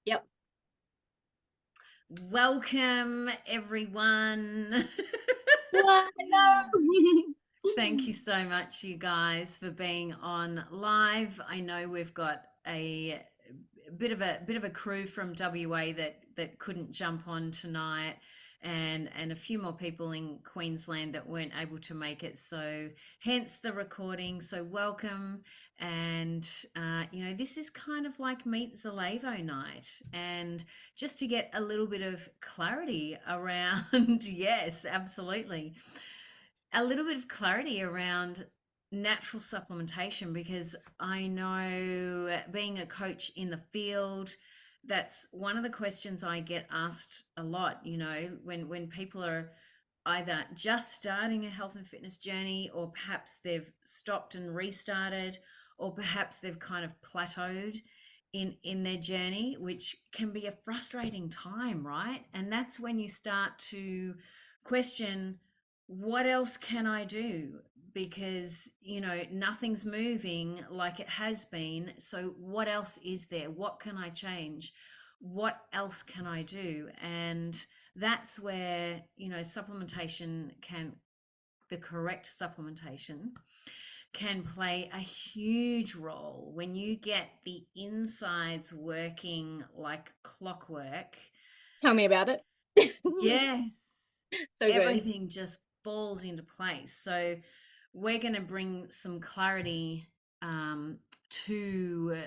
Yep. Welcome, everyone. What? No. Thank you so much, you guys, for being on live. I know we've got a bit of a crew from WA that couldn't jump on tonight, and a few more people in Queensland that weren't able to make it. So hence the recording. So welcome, and this is kind of like Meet Zalevo night, and just to get a little bit of clarity around, yes, absolutely, a little bit of clarity around natural supplementation, because I know, being a coach in the field, that's one of the questions I get asked a lot, when people are either just starting a health and fitness journey, or perhaps they've stopped and restarted, or perhaps they've kind of plateaued in their journey, which can be a frustrating time, right? And that's when you start to question, what else can I do? Because nothing's moving like it has been. So what else is there? What can I change? What else can I do? And that's where supplementation can the correct supplementation can play a huge role. When you get the insides working like clockwork, Tell me about it. yes, So good. everything just falls into place. So we're going to bring some clarity to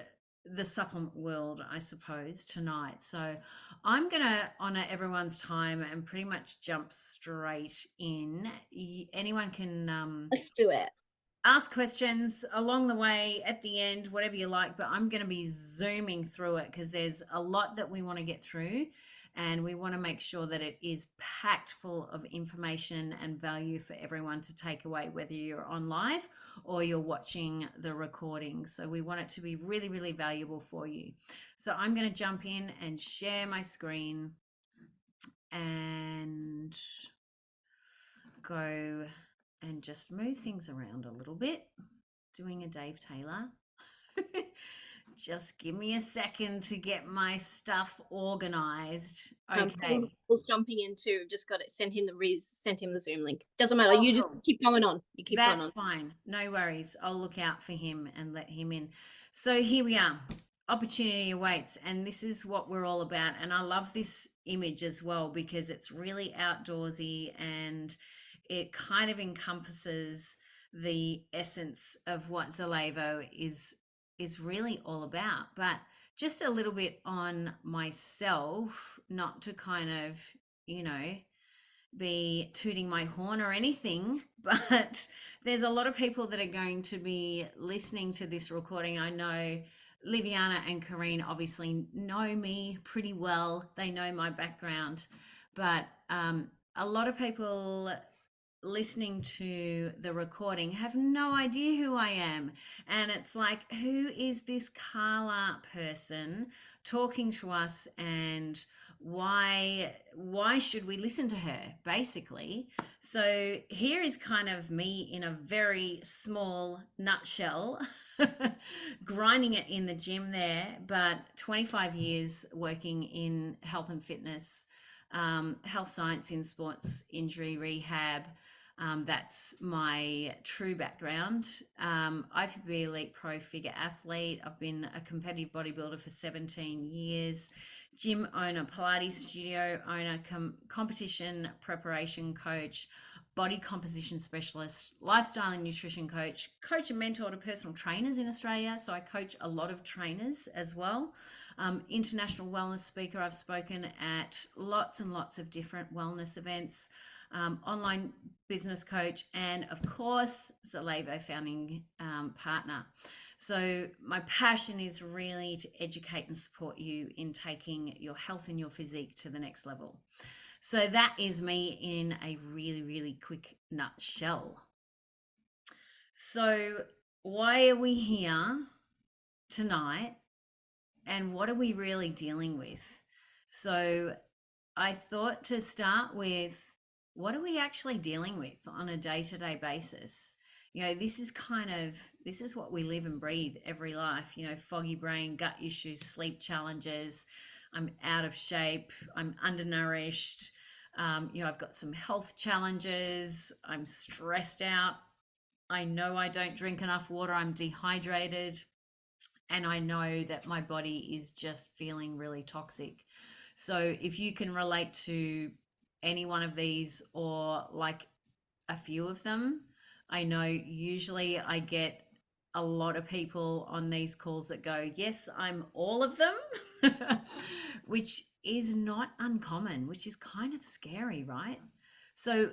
the supplement world, I suppose, tonight. So I'm going to honor everyone's time and pretty much jump straight in. Anyone can Let's do it. ask questions along the way, at the end, whatever you like, but I'm going to be zooming through it because there's a lot that we want to get through, and we want to make sure that it is packed full of information and value for everyone to take away, whether you're on live or you're watching the recording. So we want it to be really, really valuable for you. So I'm going to jump in and share my screen and go and just move things around a little bit, doing a Dave Taylor. Just give me a second to get my stuff organized. Paul's, Okay. Paul's jumping in too. Just got it. Sent him the Zoom link. Doesn't matter. Oh, You just cool. keep going on. You keep going That's on. fine. No worries. I'll look out for him and let him in. So here we are. Opportunity awaits. And this is what we're all about. And I love this image as well because it's really outdoorsy, and it kind of encompasses the essence of what Zalevo is really all about. But just a little bit on myself, not to kind of, you know, be tooting my horn or anything, but there's a lot of people that are going to be listening to this recording. I know Liviana and Kareen obviously know me pretty well, they know my background, but a lot of people listening to the recording have no idea who I am. And it's like, who is this Carla person talking to us, and why should we listen to her, basically? So here is kind of me in a very small nutshell, grinding it in the gym there, but 25 years working in health and fitness, health science in sports injury rehab. That's my true background. IFBB Elite Pro Figure Athlete. I've been a competitive bodybuilder for 17 years. Gym owner, Pilates studio owner, competition preparation coach, body composition specialist, lifestyle and nutrition coach, coach and mentor to personal trainers in Australia. So I coach a lot of trainers as well. International wellness speaker. I've spoken at lots and lots of different wellness events. Online business coach, and of course, Zalevo founding partner. So, my passion is really to educate and support you in taking your health and your physique to the next level. So, that is me in a really, really quick nutshell. So, why are we here tonight, and what are we really dealing with? So, I thought to start with, what are we actually dealing with on a day-to-day basis? This is what we live and breathe every life, foggy brain, gut issues, sleep challenges. I'm out of shape, I'm undernourished, I've got some health challenges, I'm stressed out, I know I don't drink enough water, I'm dehydrated, and I know that my body is just feeling really toxic. So if you can relate to any one of these or like a few of them, I know usually I get a lot of people on these calls that go, yes, I'm all of them, which is not uncommon, which is kind of scary, right? So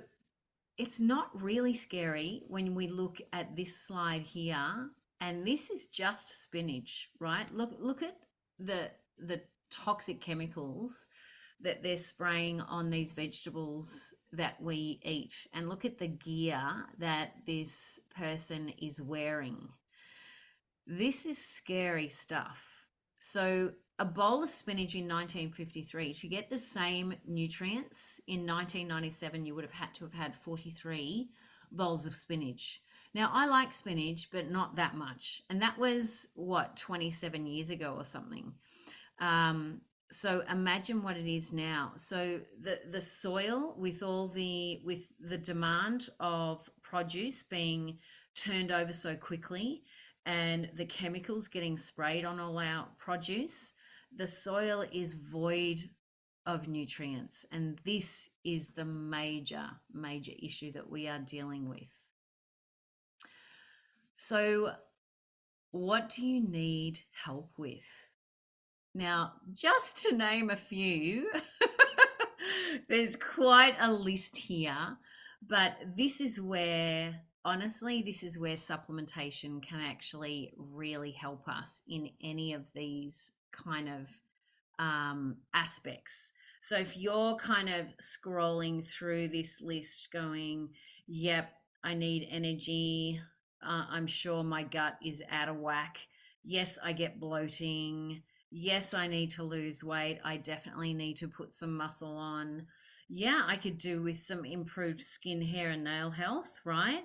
it's not really scary when we look at this slide here, and this is just spinach, right? Look at the toxic chemicals that they're spraying on these vegetables that we eat, and look at the gear that this person is wearing. This is scary stuff. So, a bowl of spinach in 1953, to get the same nutrients in 1997, you would have had 43 bowls of spinach. Now, I like spinach, but not that much. And that was what, 27 years ago or something. So imagine what it is now. So the soil with the demand of produce being turned over so quickly, and the chemicals getting sprayed on all our produce, the soil is void of nutrients. And this is the major issue that we are dealing with. So, what do you need help with? Now, just to name a few, there's quite a list here, but this is where, honestly, this is where supplementation can actually really help us in any of these kind of aspects. So if you're kind of scrolling through this list going, yep, I need energy, I'm sure my gut is out of whack. Yes, I get bloating. Yes, I need to lose weight. I definitely need to put some muscle on. Yeah, I could do with some improved skin, hair, and nail health, right?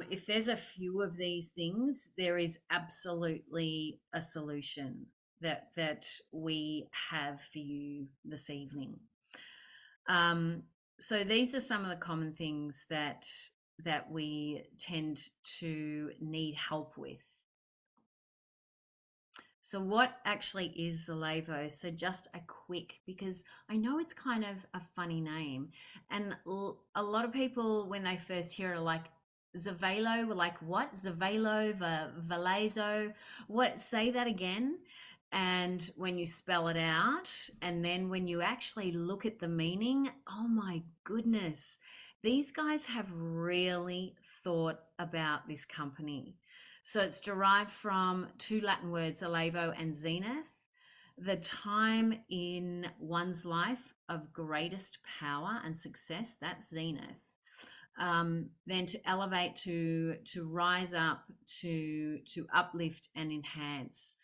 If there's a few of these things, there is absolutely a solution that we have for you this evening. So these are some of the common things that we tend to need help with. So what actually is Zalevo? So just a quick, because I know it's kind of a funny name, and a lot of people when they first hear it are like, Zavelo, were like, what? Zavelo, Valezo, what? Say that again. And when you spell it out, and then when you actually look at the meaning, oh my goodness, these guys have really thought about this company. So it's derived from two Latin words, alevo and zenith, the time in one's life of greatest power and success, that's zenith. Then to elevate, to rise up, to uplift and enhance,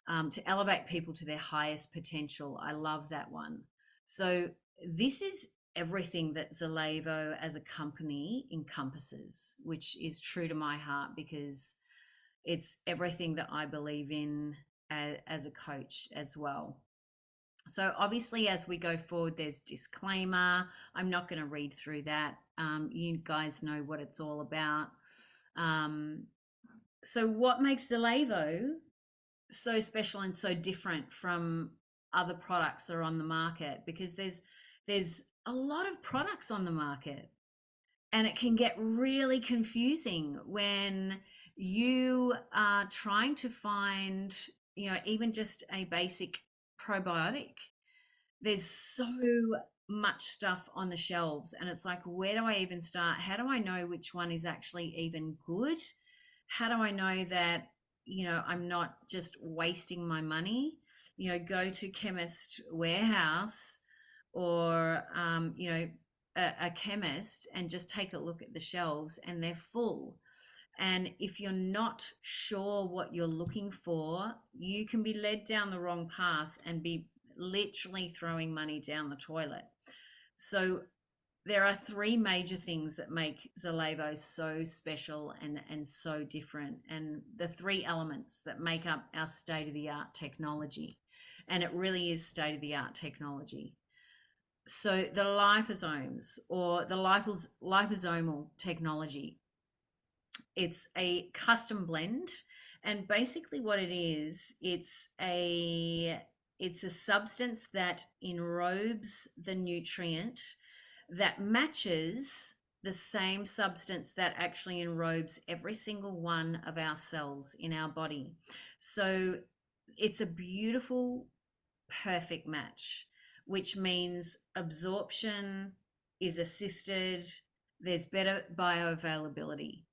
to elevate people to their highest potential. I love that one. So this is everything that Zalevo as a company encompasses, which is true to my heart because it's everything that I believe in as a coach as well. So obviously, as we go forward, there's disclaimer. I'm not going to read through that. You guys know what it's all about. So what makes Zalevo so special and so different from other products that are on the market? Because there's a lot of products on the market, and it can get really confusing when you are trying to find, even just a basic probiotic. There's so much stuff on the shelves, and it's like, where do I even start? How do I know which one is actually even good? How do I know that, I'm not just wasting my money? Go to Chemist Warehouse or, a chemist and just take a look at the shelves, and they're full. And if you're not sure what you're looking for, you can be led down the wrong path and be literally throwing money down the toilet. So there are three major things that make Zalevo so special and so different, and the three elements that make up our state-of-the-art technology. and it really is state of the art technology. So the liposomes, or the liposomal technology, it's a custom blend, and basically what it is, it's a substance that enrobes the nutrient that matches the same substance that actually enrobes every single one of our cells in our body. So it's a beautiful, perfect match, which means absorption is assisted, there's better bioavailability.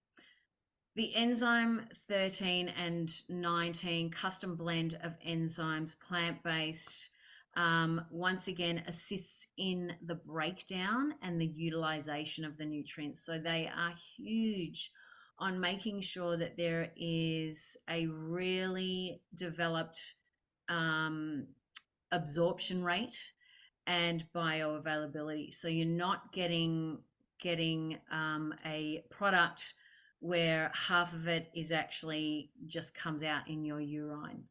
The enzyme 13 and 19 custom blend of enzymes, plant based, once again assists in the breakdown and the utilization of the nutrients. So they are huge on making sure that there is a really developed um, absorption rate and bioavailability. So you're not getting a product where half of it is actually just comes out in your urine.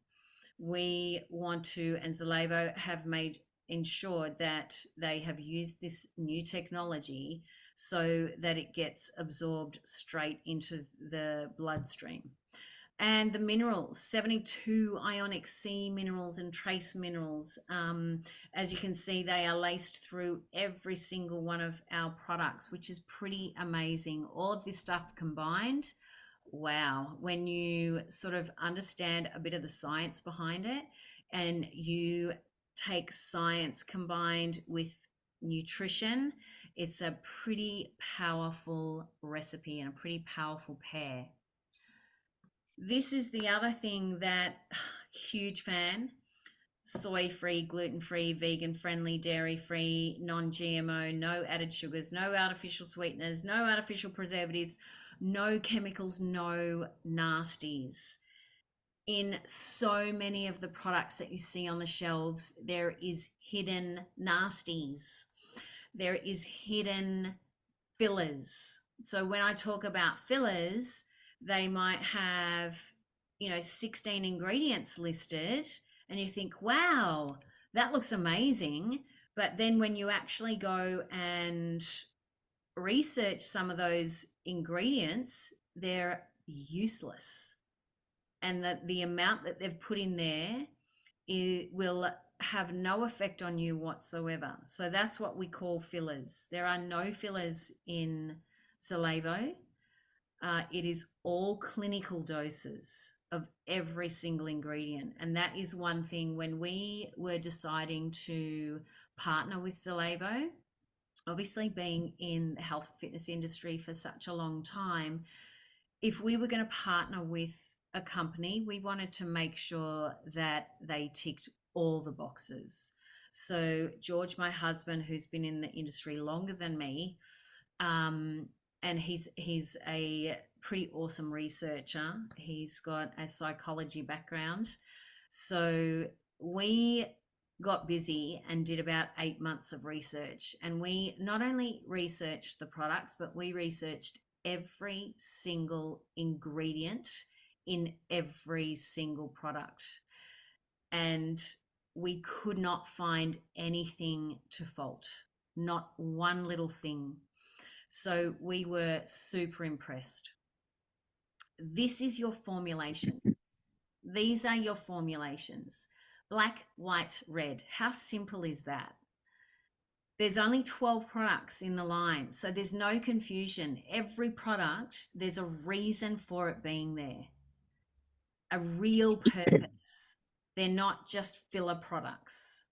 We want to, and Zalevo have made ensured that they have used this new technology so that it gets absorbed straight into the bloodstream. And the minerals, 72 ionic C minerals and trace minerals. As you can see, they are laced through every single one of our products, which is pretty amazing. All of this stuff combined, wow. When you sort of understand a bit of the science behind it, and you take science combined with nutrition, it's a pretty powerful recipe and a pretty powerful pair. This is the other thing that, huge fan, soy free, gluten free, vegan friendly, dairy free, non GMO, no added sugars, no artificial sweeteners, no artificial preservatives, no chemicals, no nasties. In so many of the products that you see on the shelves, there is hidden nasties, there is hidden fillers. So when I talk about fillers, they might have, 16 ingredients listed, and you think, wow, that looks amazing. But then when you actually go and research some of those ingredients, they're useless. And that the amount that they've put in there, it will have no effect on you whatsoever. So that's what we call fillers. There are no fillers in Zalevo. It is all clinical doses of every single ingredient. And that is one thing when we were deciding to partner with Zalevo, obviously being in the health and fitness industry for such a long time, if we were going to partner with a company, we wanted to make sure that they ticked all the boxes. So George, my husband, who's been in the industry longer than me, and he's a pretty awesome researcher. He's got a psychology background. So we got busy and did about 8 months of research. And we not only researched the products, but we researched every single ingredient in every single product. And we could not find anything to fault, not one little thing. So we were super impressed. This is your formulation. These are your formulations. Black, white, red. How simple is that? There's only 12 products in the line, so there's no confusion. Every product, there's a reason for it being there, a real purpose. They're not just filler products.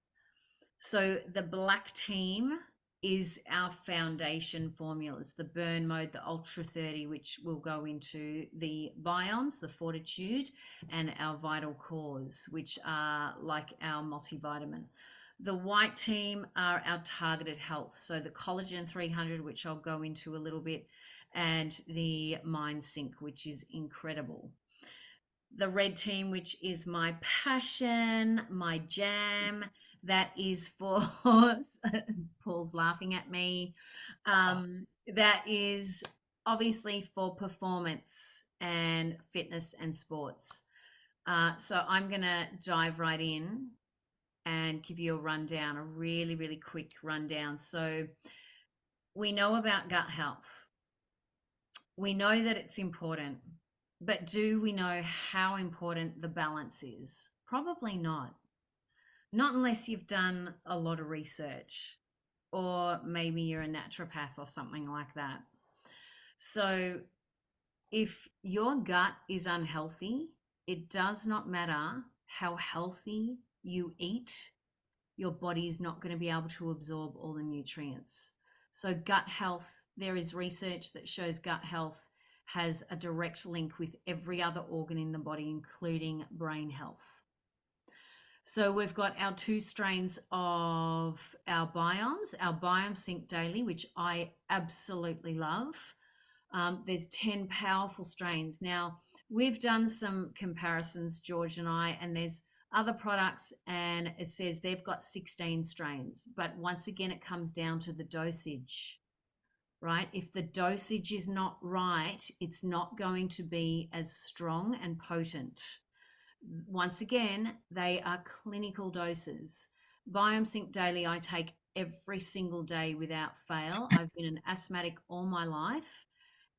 So the black team is our foundation formulas, the burn mode, the ultra 30, which will go into the biomes, the fortitude, and our vital cores, which are like our multivitamin. The white team are our targeted health. So the collagen 300, which I'll go into a little bit, and the mind sync, which is incredible. The red team, which is my passion, my jam, that is for Paul's laughing at me. That is obviously for performance and fitness and sports. So I'm going to dive right in. and give you a rundown, a really, really quick rundown. So, we know about gut health. We know that it's important, but do we know how important the balance is? Probably not. Not unless you've done a lot of research, or maybe you're a naturopath or something like that. So, if your gut is unhealthy, it does not matter how healthy you eat, your body is not going to be able to absorb all the nutrients. So, gut health, there is research that shows gut health has a direct link with every other organ in the body, including brain health. So we've got our 2 strains of our Biome Sync Daily, which I absolutely love. There's 10 powerful strains. Now, we've done some comparisons, George and I, and there's other products, and it says they've got 16 strains. But once again, it comes down to the dosage, right? If the dosage is not right, it's not going to be as strong and potent. Once again, they are clinical doses. Biome Sync Daily, I take every single day without fail. I've been an asthmatic all my life,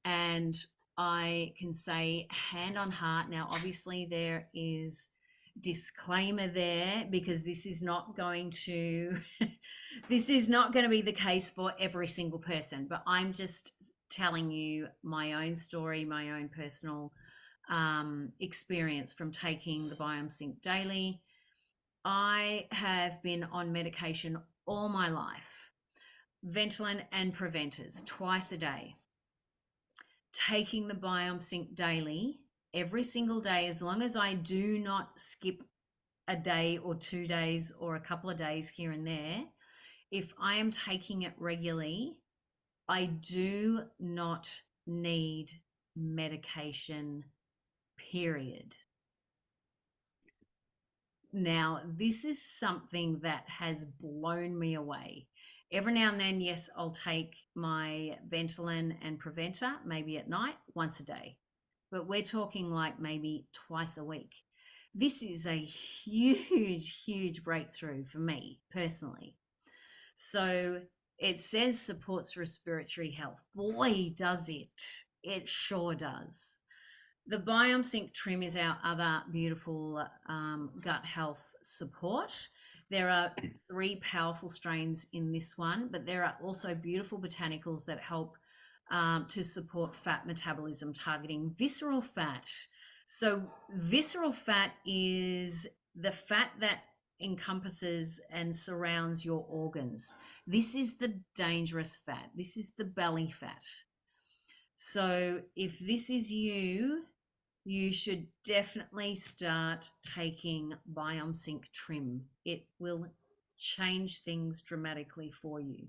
and I can say hand on heart. Now, obviously, there is disclaimer there, because this is not going to this is not going to be the case for every single person, but I'm just telling you my own story, my own personal experience from taking the Biome Sync Daily. I have been on medication all my life, Ventolin and Preventers twice a day. Taking the Biome Sync Daily every single day, as long as I do not skip a day or 2 days or a couple of days here and there, if I am taking it regularly, I do not need medication, period. Now, this is something that has blown me away. Every now and then, yes, I'll take my Ventolin and Preventer, maybe at night, once a day. But we're talking like maybe twice a week. This is a huge, huge breakthrough for me personally. So it says supports respiratory health. Boy, does it. It sure does. The Biome Sync Trim is our other beautiful gut health support. There are 3 powerful strains in this one, but there are also beautiful botanicals that help to support fat metabolism, targeting visceral fat. So, visceral fat is the fat that encompasses and surrounds your organs. This is the dangerous fat. This is the belly fat. So, if this is you, you should definitely start taking Biome Sync Trim. It will change things dramatically for you.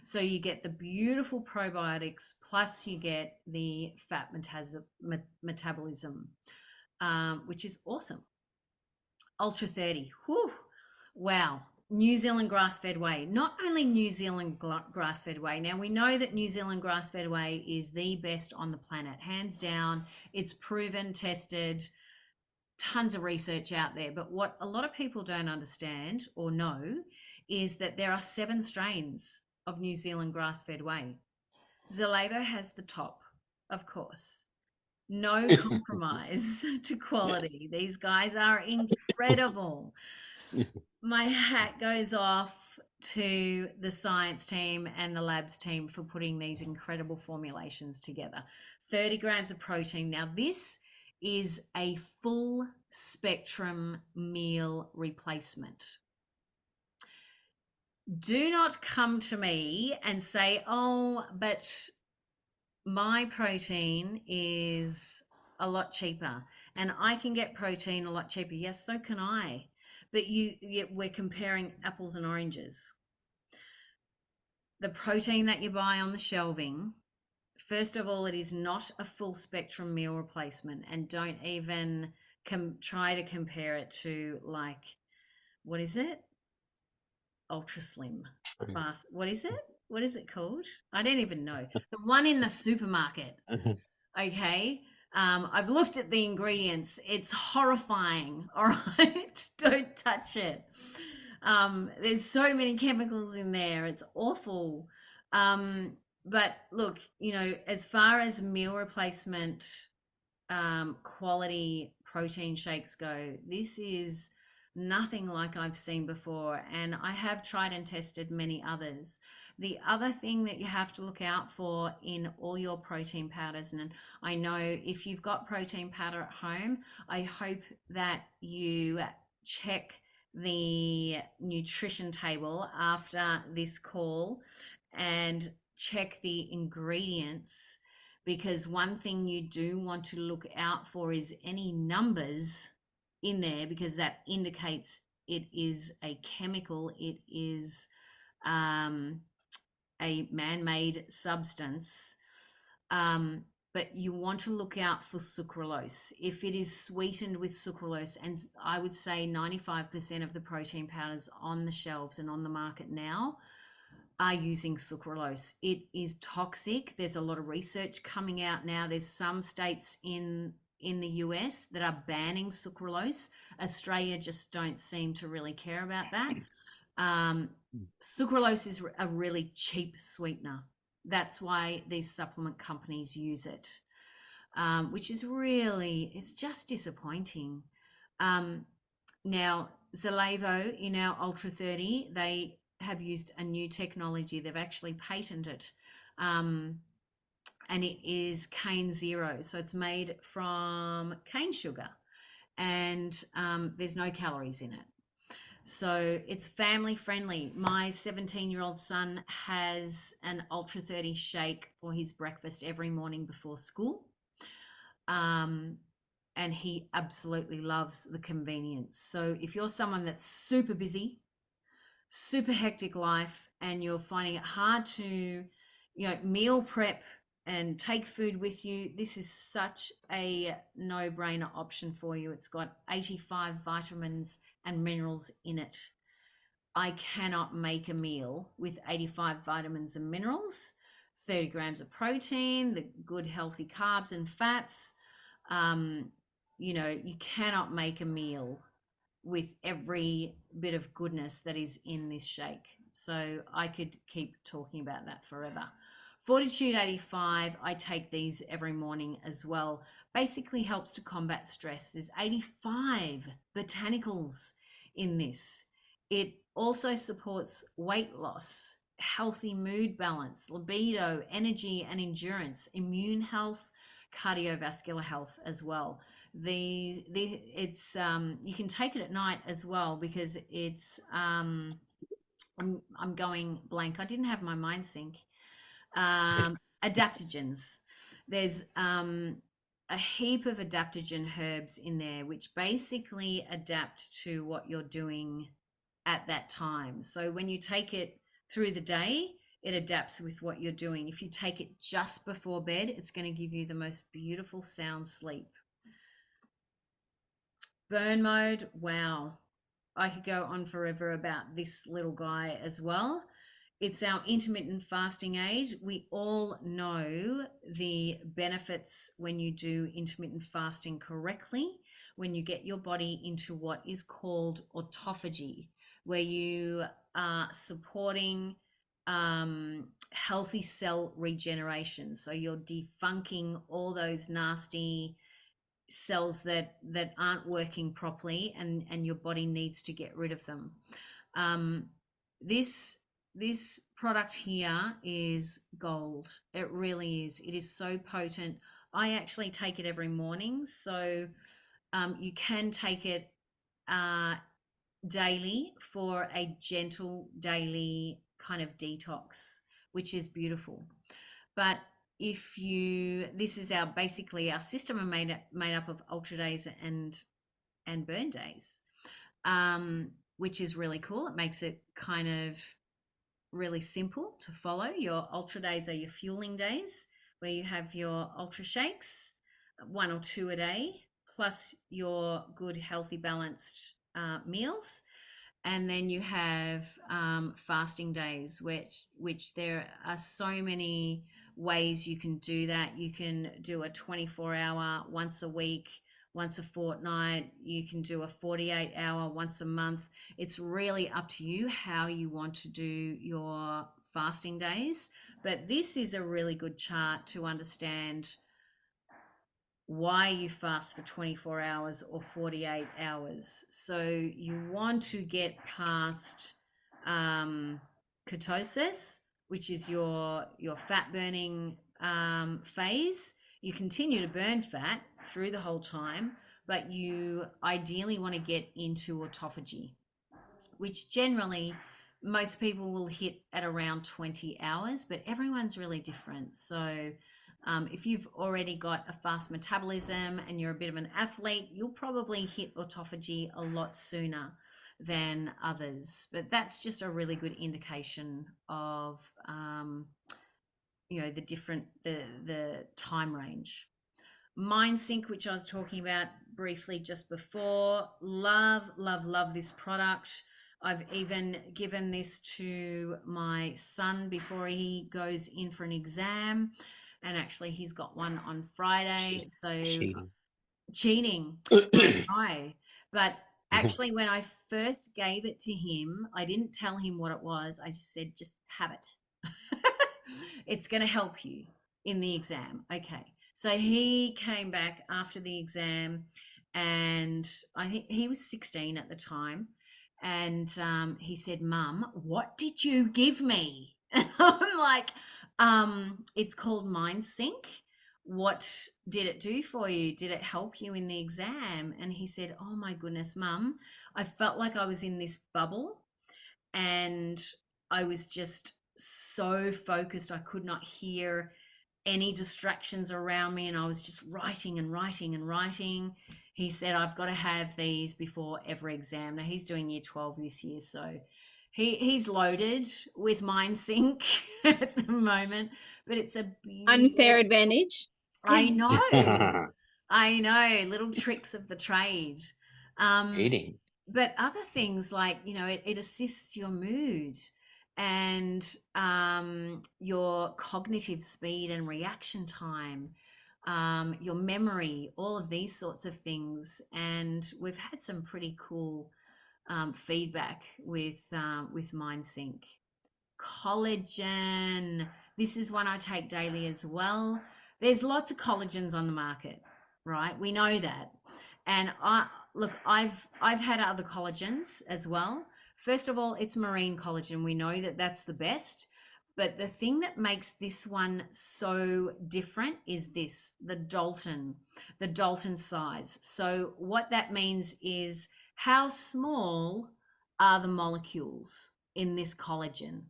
So you get the beautiful probiotics, plus you get the fat metabolism, which is awesome. Ultra 30. Whew. Wow. New Zealand grass-fed whey. Not only New Zealand grass-fed whey. Now, we know that New Zealand grass-fed whey is the best on the planet, hands down. It's proven, tested, tons of research out there. But what a lot of people don't understand or know is that there are 7 strains of New Zealand grass-fed whey. Zalabo has the top, of course. No compromise to quality. These guys are incredible. My hat goes off to the science team and the labs team for putting these incredible formulations together. 30 grams of protein. Now, this is a full spectrum meal replacement. Do not come to me and say, oh, but my protein is a lot cheaper and I can get protein a lot cheaper. Yes, so can I. But we're comparing apples and oranges. The protein that you buy on the shelving, first of all, it is not a full spectrum meal replacement, and don't even try to compare it to, like, what is it? Ultra Slim. Fast. What is it? What is it called? I don't even know. The one in the supermarket. Okay. I've looked at the ingredients. It's horrifying. All right. Don't touch it. There's so many chemicals in there. It's awful. But look, as far as meal replacement quality protein shakes go, this is nothing like I've seen before. And I have tried and tested many others. The other thing that you have to look out for in all your protein powders, and I know if you've got protein powder at home, I hope that you check the nutrition table after this call and check the ingredients, because one thing you do want to look out for is any numbers in there, because that indicates it is a chemical, it is um, a man-made substance. But you want to look out for sucralose. If it is sweetened with sucralose, and I would say 95% of the protein powders on the shelves and on the market now are using sucralose. It is toxic. There's a lot of research coming out now. There's some states in the US that are banning sucralose. Australia just don't seem to really care about that. Sucralose is a really cheap sweetener. That's why these supplement companies use it, which is really, it's just disappointing. Now, Zalevo in our Ultra 30, they have used a new technology. They've actually patented, and it is cane zero. So it's made from cane sugar, and there's no calories in it. So it's family friendly. My 17-year-old son has an Ultra 30 shake for his breakfast every morning before school. And he absolutely loves the convenience. So if you're someone that's super busy, super hectic life, and you're finding it hard to, meal prep and take food with you, this is such a no-brainer option for you. It's got 85 vitamins and minerals in it. I cannot make a meal with 85 vitamins and minerals, 30 grams of protein, the good healthy carbs and fats. You cannot make a meal with every bit of goodness that is in this shake. So I could keep talking about that forever. Fortitude 85, I take these every morning as well. Basically helps to combat stress. There's 85 botanicals in this. It also supports weight loss, healthy mood balance, libido, energy and endurance, immune health, cardiovascular health as well. It's you can take it at night as well, because it's I'm going blank. I didn't have my mind sync. Adaptogens. There's a heap of adaptogen herbs in there, which basically adapt to what you're doing at that time. So when you take it through the day, it adapts with what you're doing. If you take it just before bed, it's going to give you the most beautiful sound sleep. Burn mode, wow. I could go on forever about this little guy as well. It's our intermittent fasting aid. We all know the benefits when you do intermittent fasting correctly, when you get your body into what is called autophagy, where you are supporting healthy cell regeneration. So you're defunking all those nasty cells that aren't working properly, and your body needs to get rid of them. This product here is gold. It really is. It is so potent. I actually take it every morning. So you can take it daily for a gentle daily kind of detox, which is beautiful. But this is basically our system are made up of ultra days and burn days, which is really cool. It makes it kind of really simple to follow. Your ultra days are your fueling days, where you have your ultra shakes, 1 or 2 a day, plus your good healthy balanced meals. And then you have fasting days, which there are so many ways you can do that. You can do a 24-hour once a week, once a fortnight. You can do a 48-hour once a month. It's really up to you how you want to do your fasting days. But this is a really good chart to understand why you fast for 24 hours or 48 hours. So you want to get past ketosis, which is your fat burning phase. You continue to burn fat through the whole time, but you ideally want to get into autophagy, which generally most people will hit at around 20 hours, but everyone's really different. So if you've already got a fast metabolism and you're a bit of an athlete, you'll probably hit autophagy a lot sooner than others. But that's just a really good indication of the different the time range. Mind Sync, which I was talking about briefly just before. Love, love, love this product. I've even given this to my son before he goes in for an exam. And actually, he's got one on Friday. So Cheating. cheating, I know. But actually, when I first gave it to him, I didn't tell him what it was. I just said, just have it. It's going to help you in the exam. Okay. So he came back after the exam, and I think he was 16 at the time. And he said, Mum, what did you give me? And I'm like, it's called Mind Sync. What did it do for you? Did it help you in the exam? And he said, oh my goodness, Mum, I felt like I was in this bubble and I was just so focused. I could not hear any distractions around me, and I was just writing and writing and writing. He said, I've got to have these before every exam. Now he's doing year 12 this year, so he's loaded with Mind Sync at the moment, but it's a Unfair advantage. I know. I know, little tricks of the trade. Eating. But other things like, it assists your mood and your cognitive speed and reaction time, your memory, all of these sorts of things. And we've had some pretty cool feedback with MindSync. Collagen. This is one I take daily as well. There's lots of collagens on the market, right? We know that. And I've had other collagens as well. First of all, it's marine collagen. We know that that's the best. But the thing that makes this one so different is the Dalton size. So what that means is how small are the molecules in this collagen?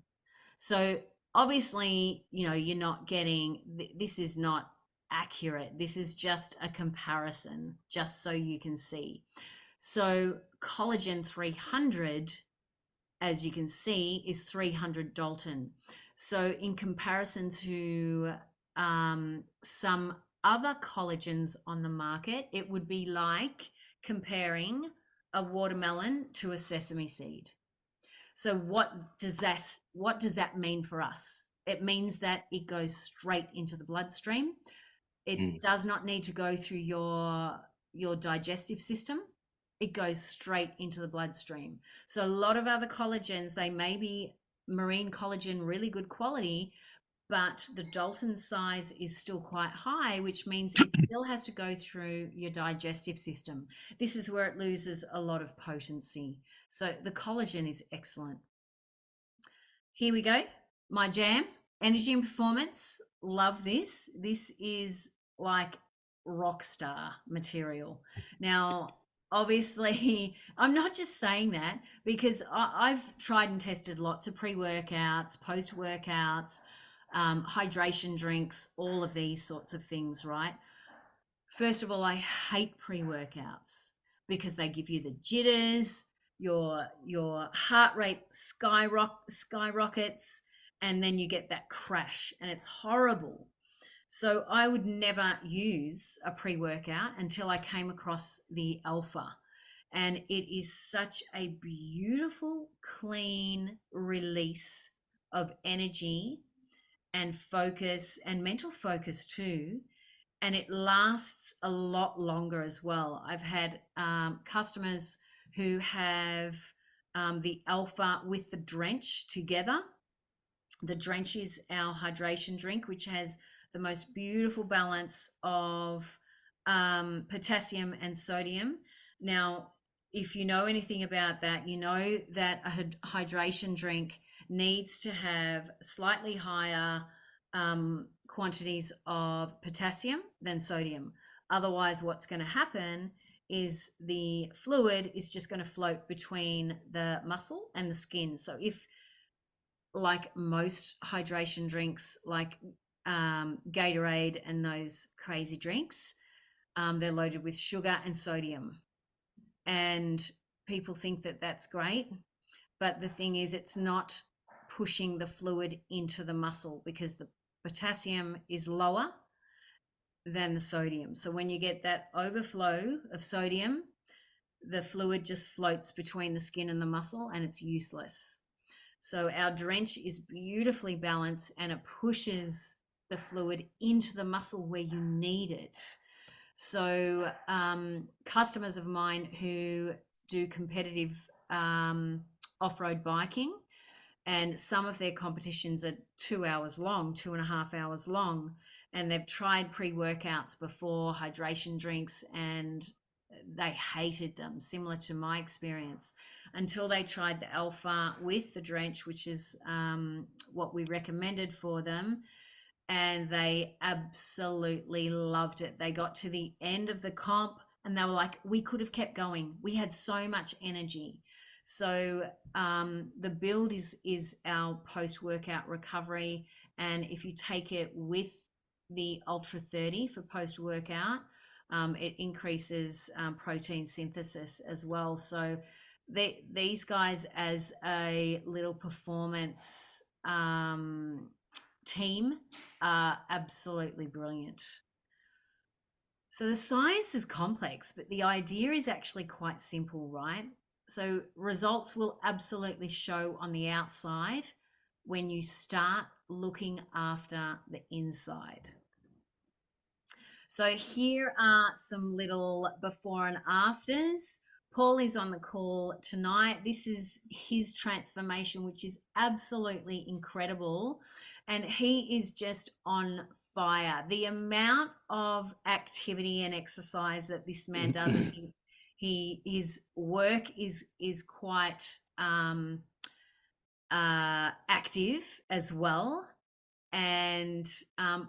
So obviously, you're not getting, this is not accurate. This is just a comparison, just so you can see. So collagen 300, as you can see, is 300 Dalton. So in comparison to some other collagens on the market, it would be like comparing a watermelon to a sesame seed. So what does that mean for us? It means that it goes straight into the bloodstream. It does not need to go through your digestive system. It goes straight into the bloodstream. So a lot of other collagens, they may be marine collagen, really good quality, but the Dalton size is still quite high, which means it still has to go through your digestive system. This is where it loses a lot of potency. So the collagen is excellent. Here we go. My jam, energy and performance. Love this. This is like rock star material. Now, obviously, I'm not just saying that because I've tried and tested lots of pre-workouts, post-workouts, hydration drinks, all of these sorts of things, right? First of all, I hate pre-workouts because they give you the jitters, your heart rate skyrockets, and then you get that crash, and it's horrible. So I would never use a pre-workout until I came across the Alpha. And it is such a beautiful, clean release of energy and focus and mental focus too. and it lasts a lot longer as well. I've had customers who have the alpha with the drench together. The drench is our hydration drink, which has the most beautiful balance of potassium and sodium. Now, if you know anything about that, you know that a hydration drink needs to have slightly higher quantities of potassium than sodium. Otherwise, what's going to happen is the fluid is just going to float between the muscle and the skin. So if, like most hydration drinks, like Gatorade and those crazy drinks, they're loaded with sugar and sodium. And people think that that's great. But the thing is, it's not pushing the fluid into the muscle because the potassium is lower than the sodium. So when you get that overflow of sodium, the fluid just floats between the skin and the muscle and it's useless. So our drench is beautifully balanced and it pushes the fluid into the muscle where you need it. So customers of mine who do competitive off-road biking, and some of their competitions are 2 hours long, 2.5 hours long, and they've tried pre-workouts before, hydration drinks, and they hated them, similar to my experience, until they tried the alpha with the drench, which is what we recommended for them, and they absolutely loved it. They got to the end of the comp and they were like, we could have kept going. We had so much energy. So the build is our post-workout recovery, and if you take it with the Ultra 30 for post-workout, it increases protein synthesis as well. So these guys, as a little performance team, are absolutely brilliant. So the science is complex, but the idea is actually quite simple, right? So results will absolutely show on the outside when you start looking after the inside. So here are some little before and afters. Paul is on the call tonight. This is his transformation, which is absolutely incredible. And he is just on fire. The amount of activity and exercise that this man does, and his work is quite active as well. And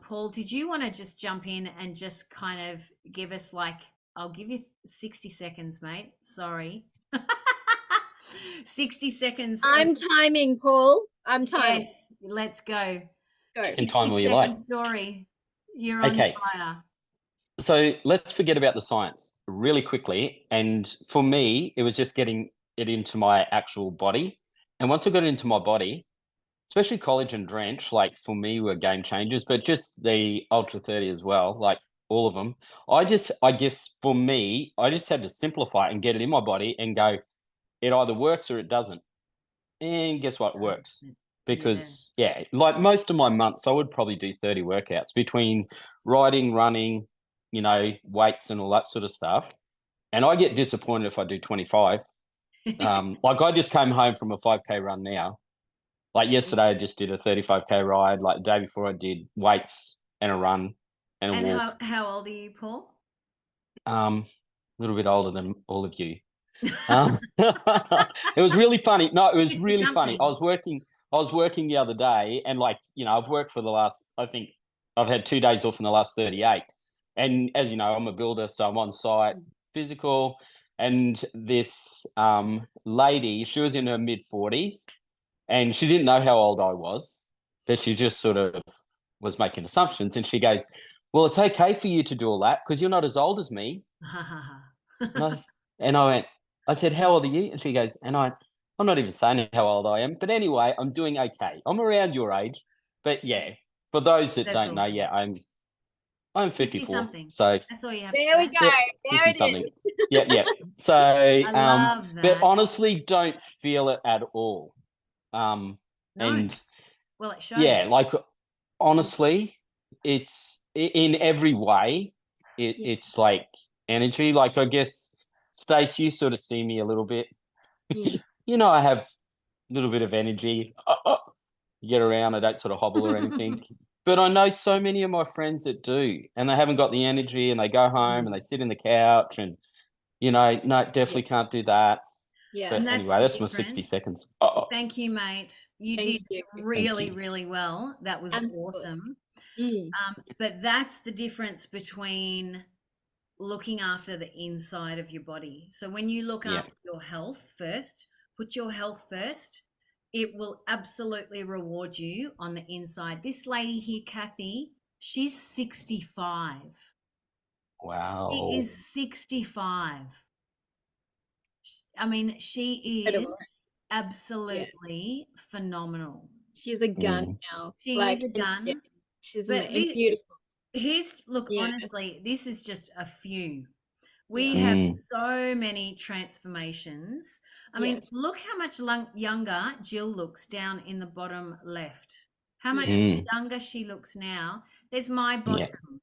Paul, did you want to just jump in and just kind of give us, like, I'll give you 60 seconds, mate. Sorry. 60 seconds. I'm timing, Paul. I'm timing. Yes, let's go. Go. 60-second story. You're on fire. So let's forget about the science really quickly. And for me, it was just getting it into my actual body. And once I got it into my body, especially college and drench, like for me were game changers, but just the Ultra 30 as well, like all of them. I guess for me, I just had to simplify it and get it in my body and go, it either works or it doesn't. And guess what? It works. Because like most of my months, I would probably do 30 workouts between riding, running, weights and all that sort of stuff. And I get disappointed if I do 25. Like I just came home from a 5K run now. Like yesterday, I just did a 35K ride. Like the day before, I did weights and a run and a walk. How old are you, Paul? A little bit older than all of you. It was really funny. No, it was really funny. I was working the other day, and I've worked for the last, I think I've had 2 days off in the last 38. And as you know, I'm a builder, so I'm on site, physical. And this lady, she was in her mid-40s. And she didn't know how old I was, but she just sort of was making assumptions. And she goes, well, it's okay for you to do all that because you're not as old as me. And I said, how old are you? And she goes, I'm not even saying how old I am. But anyway, I'm doing okay. I'm around your age. But yeah, for those that don't know, I'm 54. Something. So that's all you have there to say. we go. There it something. is. Yeah. So I love that. But honestly, don't feel it at all. No. And well, it shows. Yeah, like honestly, it's in every way. Yeah. it's like energy. Like I guess Stacey, you sort of see me a little bit. Mm. You know, I have a little bit of energy. Get around. I don't sort of hobble or anything. But I know so many of my friends that do, and they haven't got the energy, and they go home and they sit in the couch, and no, Yeah. definitely can't do that. Yeah. And But that's anyway, the that's my 60 difference. seconds. Thank you, mate. You Thank did you. Thank really, you. really well. That was Absolutely. awesome. Mm. But that's the difference between looking after the inside of your body. So when you look Yeah. after your health first, put your health first, it will absolutely reward you on the inside. This lady here, Kathy, she's 65. She Wow. is 65. I mean, she Incredible. is Yeah. absolutely phenomenal. She's a gun Mm. now. She is Like, a and yeah, gun. she's But and beautiful. look, Yeah. honestly, this is just a few. We Yeah. have Mm. so many transformations. I mean, Yes. look how much younger Jill looks down in the bottom left. How much Yeah. Mm. younger she looks now. There's my Yeah. bottom.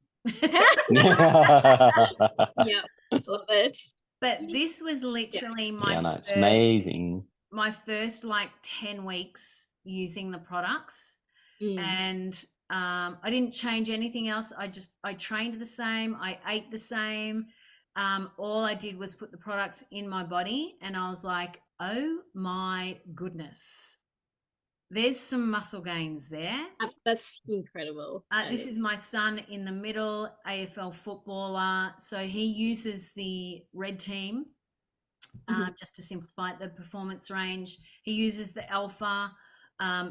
Yeah. Love it. But this was Yeah. literally Yeah, no, it's amazing. my first like 10 weeks using the products. Mm. And I didn't change anything else. I trained the same. I ate the same. All I did was put the products in my body, and I was like, oh my goodness, there's some muscle gains there. That's incredible. That This is. is my son in the middle, AFL footballer. So he uses the red team Mhm. just to simplify it, the performance range. He uses the alpha,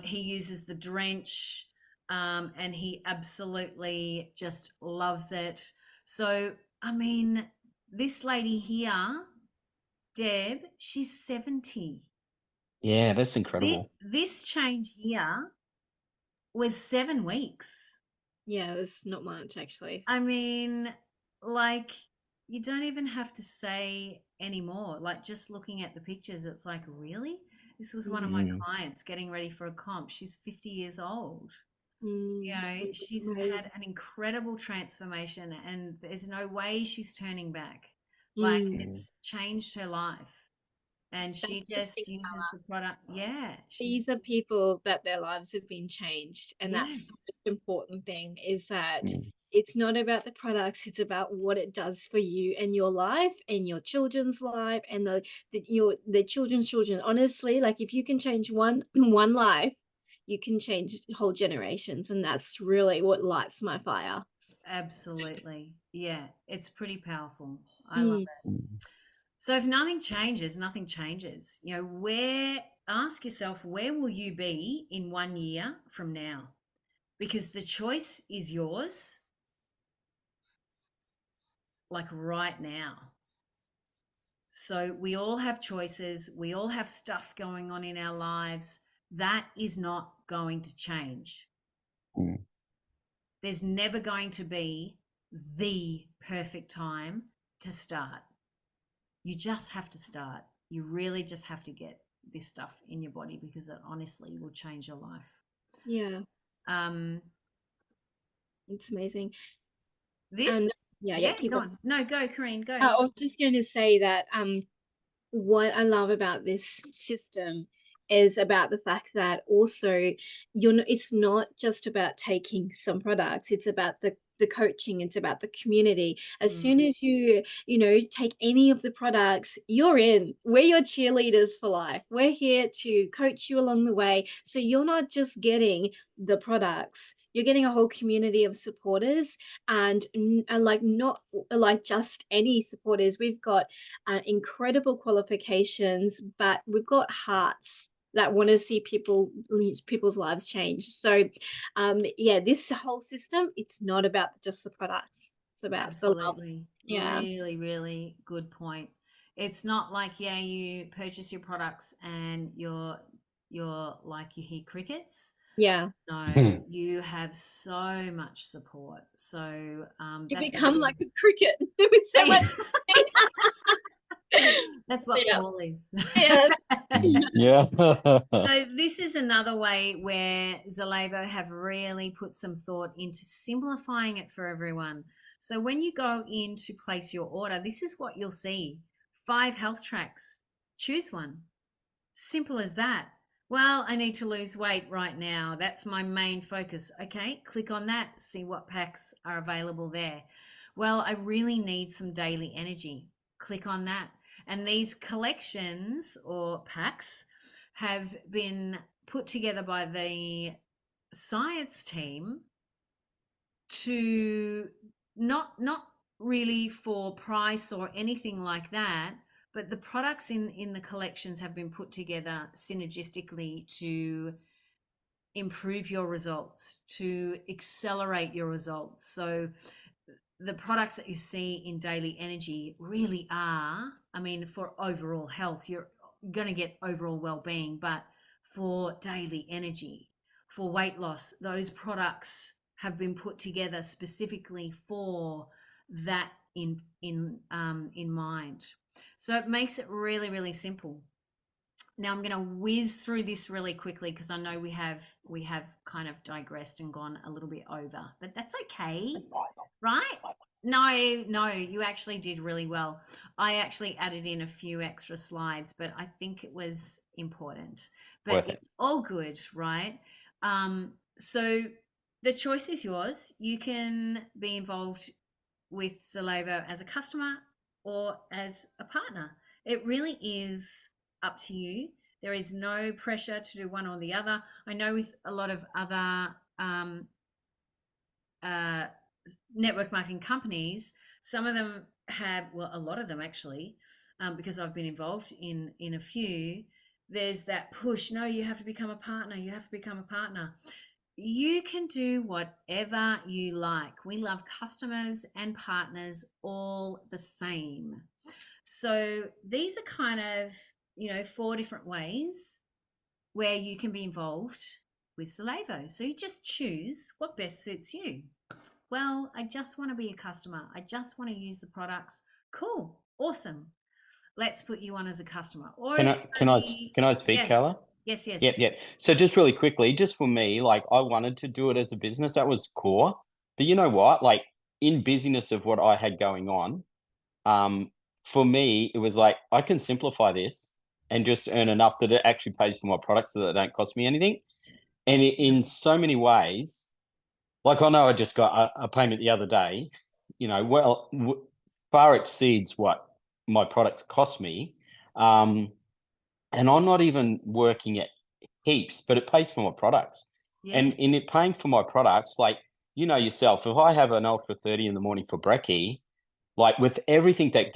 he uses the drench, and he absolutely just loves it. So, I mean, this lady here, Deb, she's 70. Yeah, that's This, incredible. this change here was 7 weeks. Yeah, it was not much actually. I mean, like, you don't even have to say anymore. Like, just looking at the pictures, it's like, really? This was one of my Mm. clients getting ready for a comp. She's 50 years old. You Mm. know, she's Amazing. had an incredible transformation, and there's no way she's turning back. Like, Mm. Mm. it's changed her life. And That's she the thing. just uses the product. Yeah. She's, These are people that their lives have been changed, and that's the yes, most important thing, is that Mm. it's not about the products, it's about what it does for you and your life and your children's life and the children's children. Honestly, like, if you can change one one life, you can change whole generations, and that's really what lights my fire. absolutely. Yeah. It's pretty powerful. I love Mm. it. Mm. So if nothing changes, nothing changes. You know, ask yourself, where will you be in 1 year from now? Because the choice is yours, like right now. So we all have choices, we all have stuff going on in our lives. That is not going to change. Mm. There's never going to be the perfect time to start. You just have to start. You really just have to get this stuff in your body, because it honestly will change your life. Yeah, Um, it's amazing. this, And yeah, keep go going. on. No, go, Corrine, go. I was just going to say that what I love about this system is about the fact that also it's not just about taking some products, it's about the coaching, it's about the community. As soon Mm, as you take any of the products, you're in. We're your cheerleaders for life. We're here to coach you along the way. So you're not just getting the products, you're getting a whole community of supporters, and like, not like just any supporters. We've got incredible qualifications, but we've got hearts that want to see people's lives change. So, yeah, this whole system, it's not about just the products; it's about the love. absolutely. Yeah, Really, really good point. It's not like, yeah, you purchase your products and you're like, you hear crickets. yeah. No, you have so much support. So You that's a become like a cricket with so much. that's what Yeah, Paul is. yes. Yeah. So this is another way where Zalevo have really put some thought into simplifying it for everyone. So when you go in to place your order, this is what you'll see: 5 health tracks. Choose one. Simple as that. Well, I need to lose weight right now. That's my main focus. Okay, click on that, see what packs are available there. Well, I really need some daily energy. Click on that. And these collections or packs have been put together by the science team to not really for price or anything like that, but the products in the collections have been put together synergistically to improve your results, to accelerate your results. So the products that you see in daily energy really are, I mean, for overall health, you're going to get overall well-being, but for daily energy, for weight loss, those products have been put together specifically for that in mind. So it makes it really, really simple. Now I'm going to whiz through this really quickly because I know we have kind of digressed and gone a little bit over, but that's okay, right? No, you actually did really well. I actually added in a few extra slides, but I think it was important. But Worth it. it's all good, right? So the choice is yours. You can be involved with Zalavo as a customer or as a partner. It really is up to you. There is no pressure to do one or the other. I know with a lot of other uh, network marketing companies, some of them have, well, a lot of them actually, because I've been involved in a few. There's that push. No, you have to become a partner. You have to become a partner. You can do whatever you like. We love customers and partners all the same. So these are kind of, 4 different ways where you can be involved with Zalavo. So you just choose what best suits you. Well, I just want to be a customer. I just want to use the products. Cool. Awesome. Let's put you on as a customer. Or Can if I you can I only, can I speak, yes, Carla? yes, Yep, yes. yep. So just really quickly, just for me, like I wanted to do it as a business. That was core. But you know what? Like in busyness of what I had going on, um, for me, it was like I can simplify this and just earn enough that it actually pays for my products so that they don't cost me anything. And in Beautiful. so many ways, like I know I just got a payment the other day, far exceeds what my products cost me. Um, and I'm not even working at heaps, but it pays for my products. Yeah. And in it paying for my products, like you know yourself, if I have an Ultra 30 in the morning for brekkie, like with everything that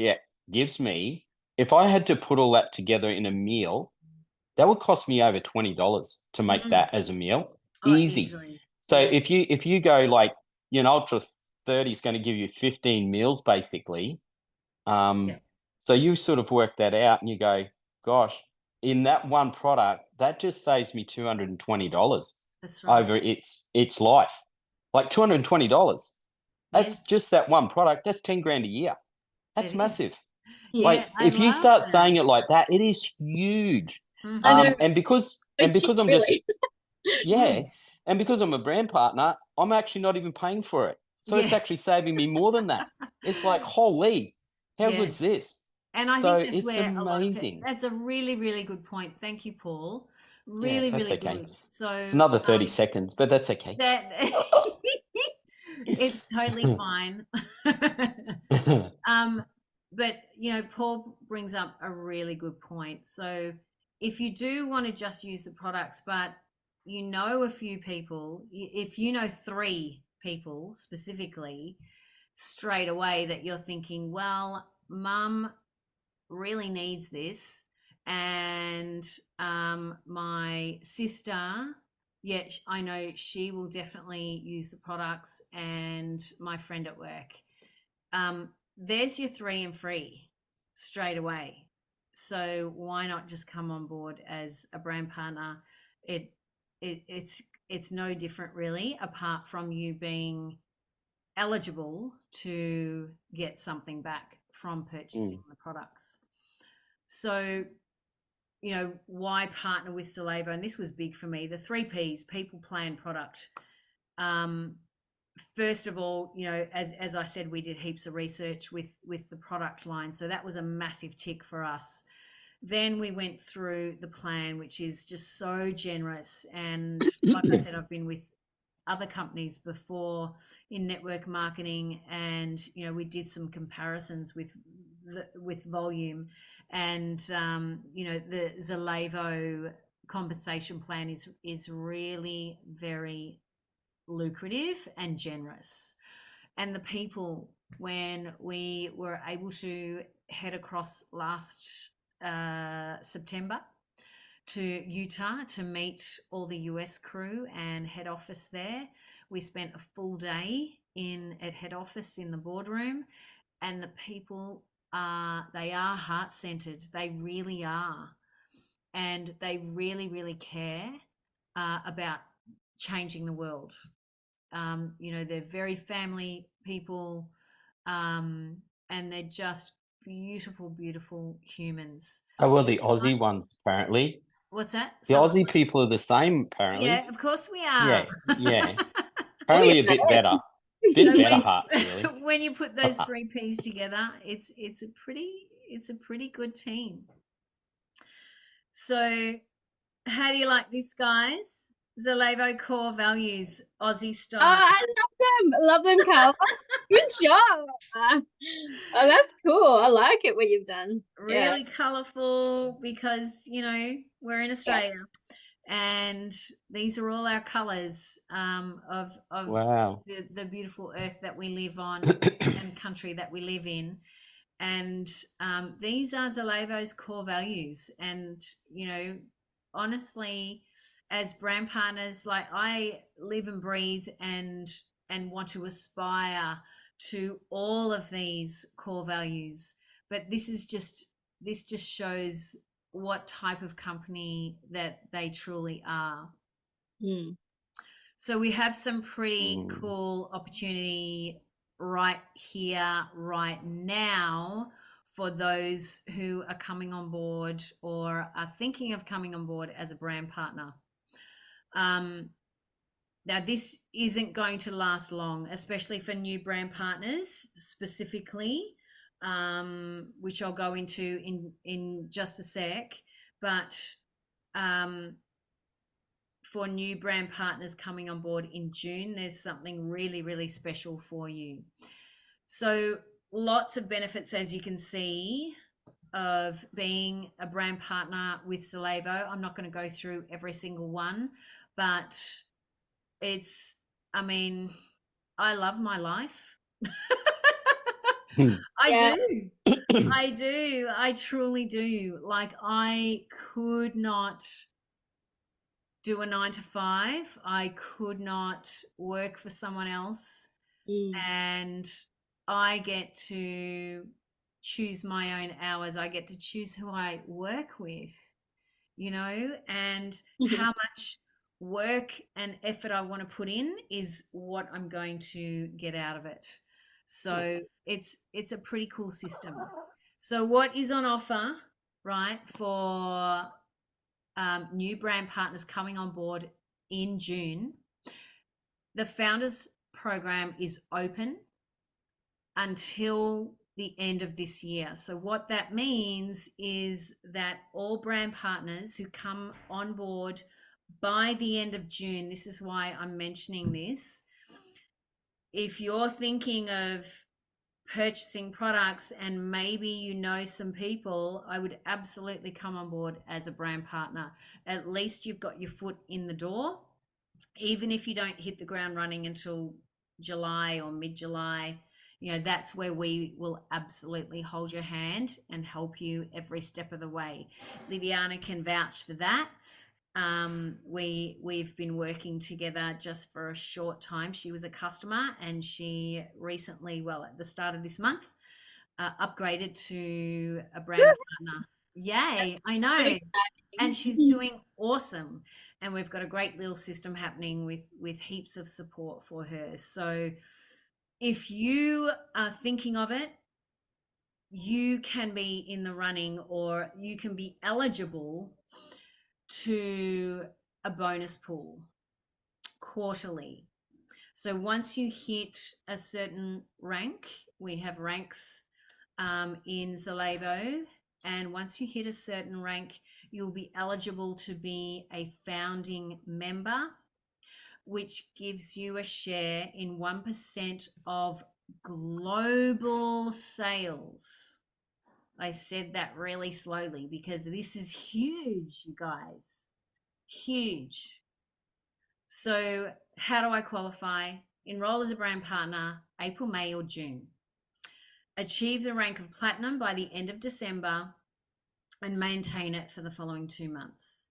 gives me, if I had to put all that together in a meal, that would cost me over $20 to make Mm. that as a meal. Oh, Easy. easily. So Yeah. if you go like, Ultra 30 is going to give you 15 meals basically. Yeah. Um, so you sort of work that out and you go, gosh, in that one product, that just saves me $220 That's right. over its life. Like $220. Yes, That's just that one product. That's 10 grand a year. it That's is. massive. Yeah, Yeah, Like I if you love start that. saying it like that, it is huge. I know. Mm-hmm. And because So and cheap, because I'm just really. yeah, Mm. and because I'm a brand partner, I'm actually not even paying for it. So it's Yeah. actually saving me more than that. It's like, holy, how good's Yes. this? And I think So that's it's where a lot of amazing. that's a really, really good point. Thank you, Paul. Yeah, Really, that's really okay. good. It's So another 30 seconds, but that's okay. that it's totally fine. um, but Paul brings up a really good point. So if you do want to just use the products, but you know a few people, if you know 3 people specifically straight away that you're thinking, well, mum really needs this, and my sister, yeah, I know she will definitely use the products, and my friend at work, there's your 3 and 3 straight away. So why not just come on board as a brand partner? It it's it's no different really, apart from you being eligible to get something back from purchasing Mm, the products. So, why partner with Zalavo? And this was big for me. The 3 Ps: people, plan, product. Um, first of all, you know, as I said, we did heaps of research with the product line, so that was a massive tick for us. Then we went through the plan, which is just so generous. And like I said, I've been with other companies before in network marketing, and you know, we did some comparisons with volume, and you know, the Zalevo compensation plan is really very lucrative and generous. And the people, when we were able to head across last September to Utah to meet all the US crew and head office there, we spent a full day in at head office in the boardroom, and the people are, they are heart centered. They really are, and they really really care about changing the world. You know, they're very family people, and they're just beautiful, beautiful humans. Oh, well, the Aussie ones, apparently. What's that? The Some, Aussie people are the same, apparently. yeah, of course we are. Yeah, yeah. Oh, yeah. Apparently a bit better. Bit So better hearts, really. when you put those three P's together, it's a pretty good team. So how do you like this, guys? Zalevo core values, Aussie Oh, style. I love them, Carla. Good job. Oh, that's cool. I like it what you've done. Yeah. Really colourful, because you know, we're in Yeah. Australia, and these are all our colours, of Wow. the beautiful earth that we live on and country that we live in. And these are Zalevo's core values. And you know, honestly, as brand partners, like, I live and breathe and want to aspire to all of these core values. But this just shows what type of company that they truly are. Mm. So we have some pretty Mm. cool opportunity right here, right now, for those who are coming on board or are thinking of coming on board as a brand partner. Now, this isn't going to last long, especially for new brand partners specifically, which I'll go into in just a sec. But for new brand partners coming on board in June, there's something really, really special for you. So, lots of benefits, as you can see, of being a brand partner with Zalevo. I'm not going to go through every single one, but it's, I mean, I love my life. I Yeah. do. I do. I truly do. Like, I could not do a 9 to 5. I could not work for someone else. Mm. And I get to choose my own hours. I get to choose who I work with, you know, and how much work and effort I want to put in is what I'm going to get out of it. So it's a pretty cool system. So what is on offer, right, for new brand partners coming on board in June? The founders program is open until the end of this year. So what that means is that all brand partners who come on board by the end of June, this is why I'm mentioning this. If you're thinking of purchasing products and maybe you know some people, I would absolutely come on board as a brand partner. At least you've got your foot in the door. Even if you don't hit the ground running until July or mid-July, you know, that's where we will absolutely hold your hand and help you every step of the way. Liviana can vouch for that. We've been working together just for a short time. She was a customer, and she recently, well, at the start of this month, upgraded to a brand partner. Yay, I know. And she's doing awesome. And we've got a great little system happening with heaps of support for her. So if you are thinking of it, you can be in the running, or you can be eligible to a bonus pool quarterly. So once you hit a certain rank, we have ranks in Zalevo, and once you hit a certain rank, you'll be eligible to be a founding member, which gives you a share in 1% of global sales. I said that really slowly because this is huge, you guys. Huge. So, how do I qualify? Enroll as a brand partner April, May, or June. Achieve the rank of platinum by the end of December and maintain it for the following 2 months.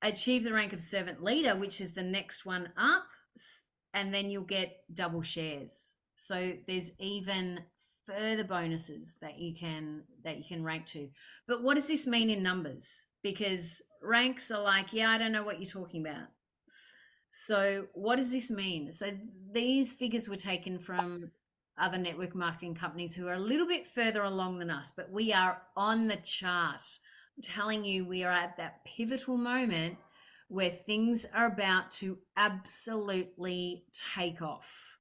Achieve the rank of servant leader, which is the next one up, and then you'll get double shares. So there's even further bonuses that you can rank to. But what does this mean in numbers? Because ranks are like, yeah, I don't know what you're talking about. So what does this mean? So these figures were taken from other network marketing companies who are a little bit further along than us, but we are on the chart. I'm telling you, we are at that pivotal moment where things are about to absolutely take off.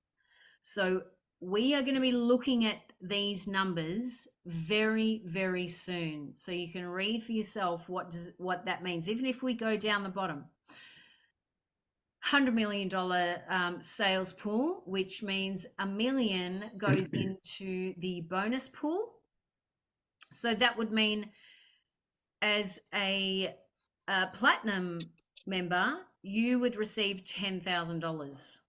So we are going to be looking at these numbers very, very soon. So you can read for yourself what that means. Even if we go down the bottom, $100 million sales pool, which means $1 million goes into the bonus pool. So that would mean as a platinum member, you would receive $10,000.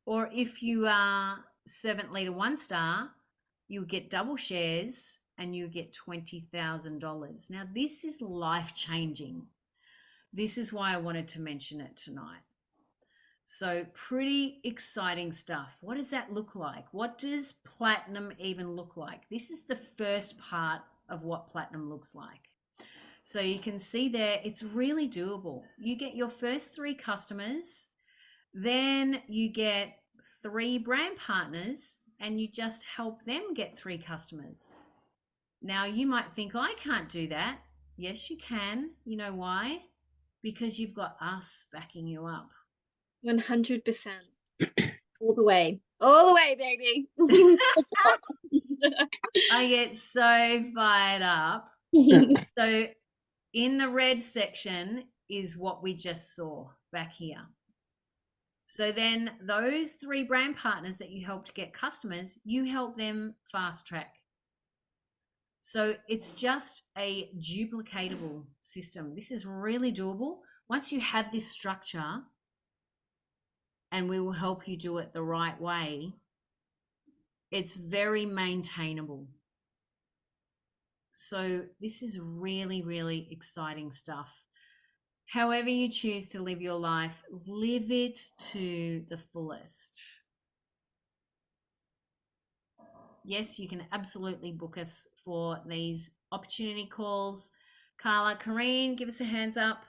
Or if you are servant leader 1-star, you'll get double shares and you get $20,000. Now, this is life changing. This is why I wanted to mention it tonight. So pretty exciting stuff. What does that look like? What does platinum even look like? This is the first part of what platinum looks like. So you can see there, it's really doable. You get your first 3 customers, then you get 3 brand partners, and you just help them get 3 customers. Now you might think, I can't do that. Yes, you can. You know why? Because you've got us backing you up. 100%. All the way, baby. I get so fired up. So in the red section is what we just saw back here. So then those 3 brand partners that you helped get customers, you help them fast track. So it's just a duplicatable system. This is really doable. Once you have this structure, and we will help you do it the right way, it's very maintainable. So this is really, really exciting stuff. However you choose to live your life, live it to the fullest. Yes, you can absolutely book us for these opportunity calls. Carla, Kareen, give us a hands up.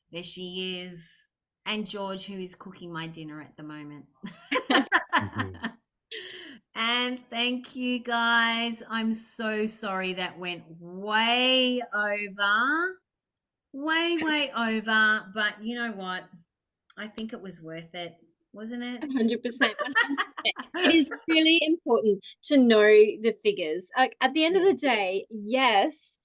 There she is. And George, who is cooking my dinner at the moment. And thank you, guys. I'm so sorry that went way over. Way over. But you know what? I think it was worth it, wasn't it? 100%. It is really important to know the figures. At the end of the day, yes,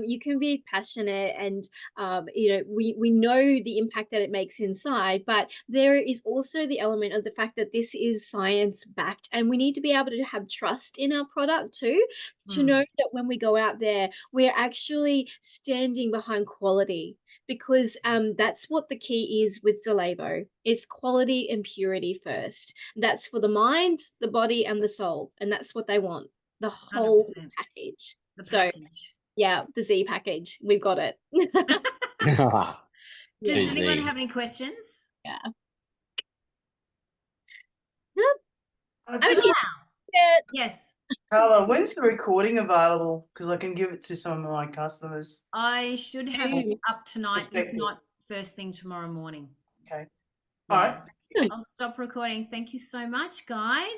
you can be passionate and we know the impact that it makes inside, but there is also the element of the fact that this is science backed, and we need to be able to have trust in our product too, to know that when we go out there, we're actually standing behind quality, because that's what the key is with Zalevo. It's quality and purity first. That's for the mind, the body, and the soul, and that's what they want, the whole 100%. package. The So package. yeah, the Z package. We've got it. Does Yeah. anyone have any questions? Yeah. Just, Yes. Carla, when's the recording available? Because I can give it to some of my customers. I should have it up tonight, if Perspective. not first thing tomorrow morning. Okay. Yeah. All right. I'll stop recording. Thank you so much, guys.